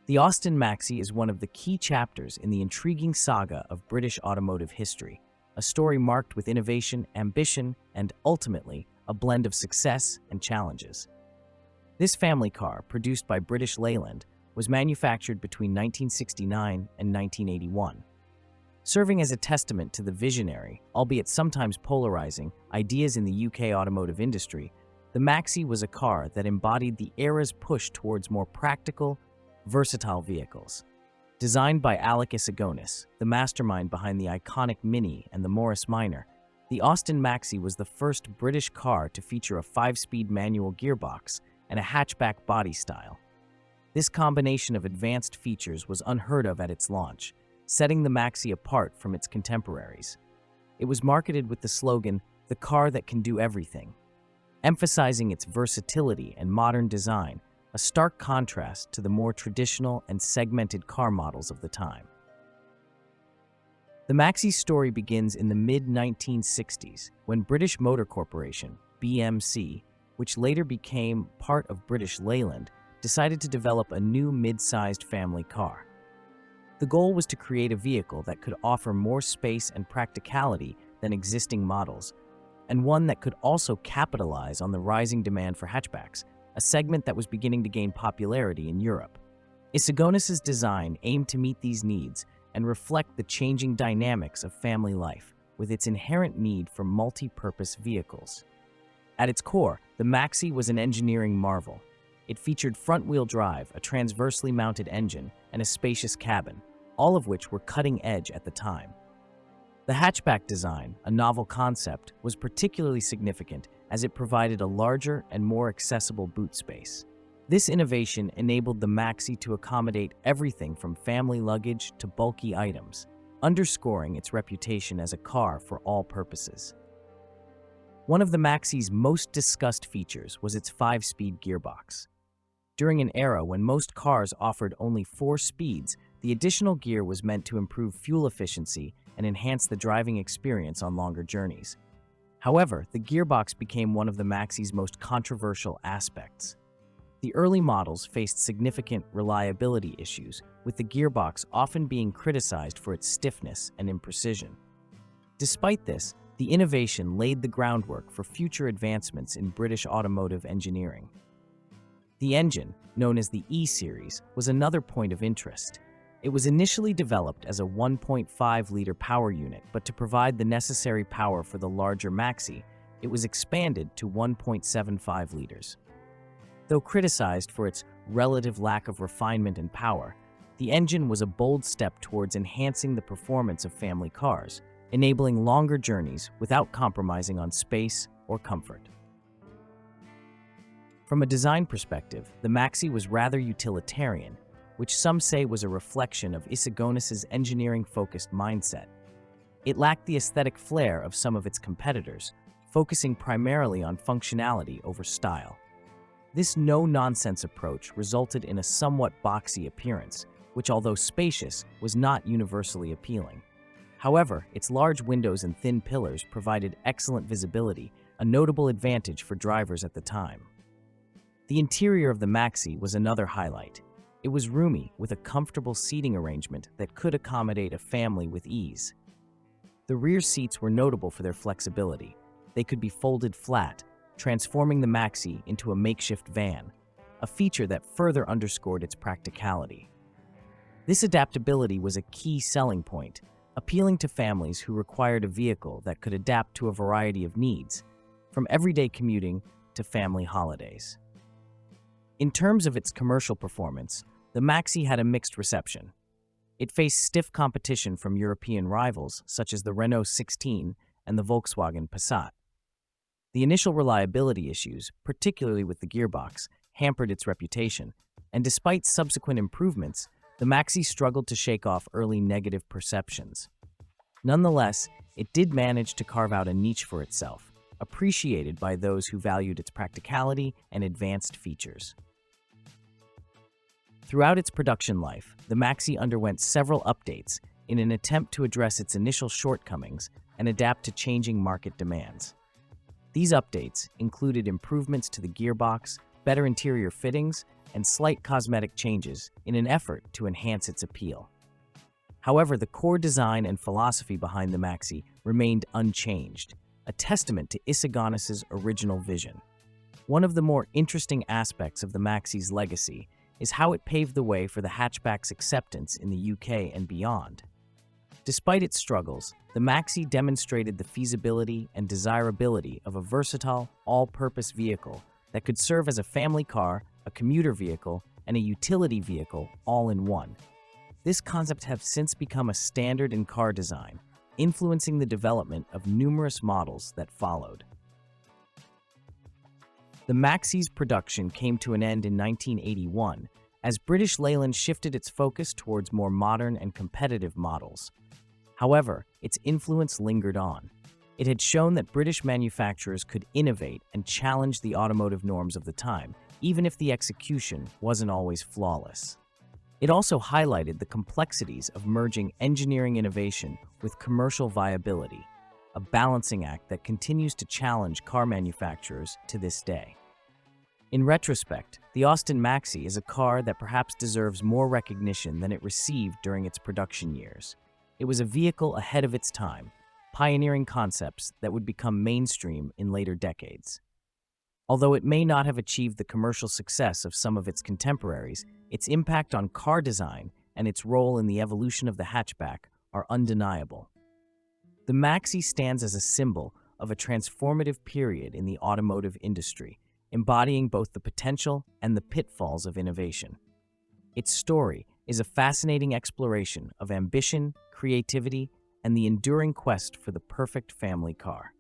The Austin Maxi is one of the key chapters in the intriguing saga of British automotive history, a story marked with innovation, ambition, and ultimately, a blend of success and challenges. This family car, produced by British Leyland, was manufactured between 1969 and 1981. Serving as a testament to the visionary, albeit sometimes polarizing, ideas in the UK automotive industry, the Maxi was a car that embodied the era's push towards more practical, versatile vehicles. Designed by Alec Isagonis, the mastermind behind the iconic Mini and the Morris Minor, the Austin Maxi was the first British car to feature a 5-speed manual gearbox and a hatchback body style. This combination of advanced features was unheard of at its launch, setting the Maxi apart from its contemporaries. It was marketed with the slogan, "The car that can do everything," emphasizing its versatility and modern design, a stark contrast to the more traditional and segmented car models of the time. The Maxi's story begins in the mid-1960s, when British Motor Corporation, BMC, which later became part of British Leyland, decided to develop a new mid-sized family car. The goal was to create a vehicle that could offer more space and practicality than existing models, and one that could also capitalize on the rising demand for hatchbacks, a segment that was beginning to gain popularity in Europe. Isagonis's design aimed to meet these needs and reflect the changing dynamics of family life, with its inherent need for multi-purpose vehicles. At its core, the Maxi was an engineering marvel. It featured front-wheel drive, a transversely mounted engine, and a spacious cabin, all of which were cutting-edge at the time. The hatchback design, a novel concept, was particularly significant as it provided a larger and more accessible boot space. This innovation enabled the Maxi to accommodate everything from family luggage to bulky items, underscoring its reputation as a car for all purposes. One of the Maxi's most discussed features was its 5-speed gearbox. During an era when most cars offered only 4 speeds, the additional gear was meant to improve fuel efficiency and enhance the driving experience on longer journeys. However, the gearbox became one of the Maxi's most controversial aspects. The early models faced significant reliability issues, with the gearbox often being criticized for its stiffness and imprecision. Despite this, the innovation laid the groundwork for future advancements in British automotive engineering. The engine, known as the E-Series, was another point of interest. It was initially developed as a 1.5-liter power unit, but to provide the necessary power for the larger Maxi, it was expanded to 1.75 liters. Though criticized for its relative lack of refinement and power, the engine was a bold step towards enhancing the performance of family cars, enabling longer journeys without compromising on space or comfort. From a design perspective, the Maxi was rather utilitarian, which some say was a reflection of Isagonis's engineering-focused mindset. It lacked the aesthetic flair of some of its competitors, focusing primarily on functionality over style. This no-nonsense approach resulted in a somewhat boxy appearance, which, although spacious, was not universally appealing. However, its large windows and thin pillars provided excellent visibility, a notable advantage for drivers at the time. The interior of the Maxi was another highlight. It was roomy, with a comfortable seating arrangement that could accommodate a family with ease. The rear seats were notable for their flexibility. They could be folded flat, transforming the Maxi into a makeshift van, a feature that further underscored its practicality. This adaptability was a key selling point, appealing to families who required a vehicle that could adapt to a variety of needs, from everyday commuting to family holidays. In terms of its commercial performance, the Maxi had a mixed reception. It faced stiff competition from European rivals such as the Renault 16 and the Volkswagen Passat. The initial reliability issues, particularly with the gearbox, hampered its reputation, and despite subsequent improvements, the Maxi struggled to shake off early negative perceptions. Nonetheless, it did manage to carve out a niche for itself, appreciated by those who valued its practicality and advanced features. Throughout its production life, the Maxi underwent several updates in an attempt to address its initial shortcomings and adapt to changing market demands. These updates included improvements to the gearbox, better interior fittings, and slight cosmetic changes in an effort to enhance its appeal. However, the core design and philosophy behind the Maxi remained unchanged, a testament to Issigonis's original vision. One of the more interesting aspects of the Maxi's legacy is how it paved the way for the hatchback's acceptance in the UK and beyond. Despite its struggles, the Maxi demonstrated the feasibility and desirability of a versatile, all-purpose vehicle that could serve as a family car, a commuter vehicle, and a utility vehicle all in one. This concept has since become a standard in car design, influencing the development of numerous models that followed. The Maxi's production came to an end in 1981 as British Leyland shifted its focus towards more modern and competitive models. However, its influence lingered on. It had shown that British manufacturers could innovate and challenge the automotive norms of the time, even if the execution wasn't always flawless. It also highlighted the complexities of merging engineering innovation with commercial viability, a balancing act that continues to challenge car manufacturers to this day. In retrospect, the Austin Maxi is a car that perhaps deserves more recognition than it received during its production years. It was a vehicle ahead of its time, pioneering concepts that would become mainstream in later decades. Although it may not have achieved the commercial success of some of its contemporaries, its impact on car design and its role in the evolution of the hatchback are undeniable. The Maxi stands as a symbol of a transformative period in the automotive industry, embodying both the potential and the pitfalls of innovation. Its story is a fascinating exploration of ambition, creativity, and the enduring quest for the perfect family car.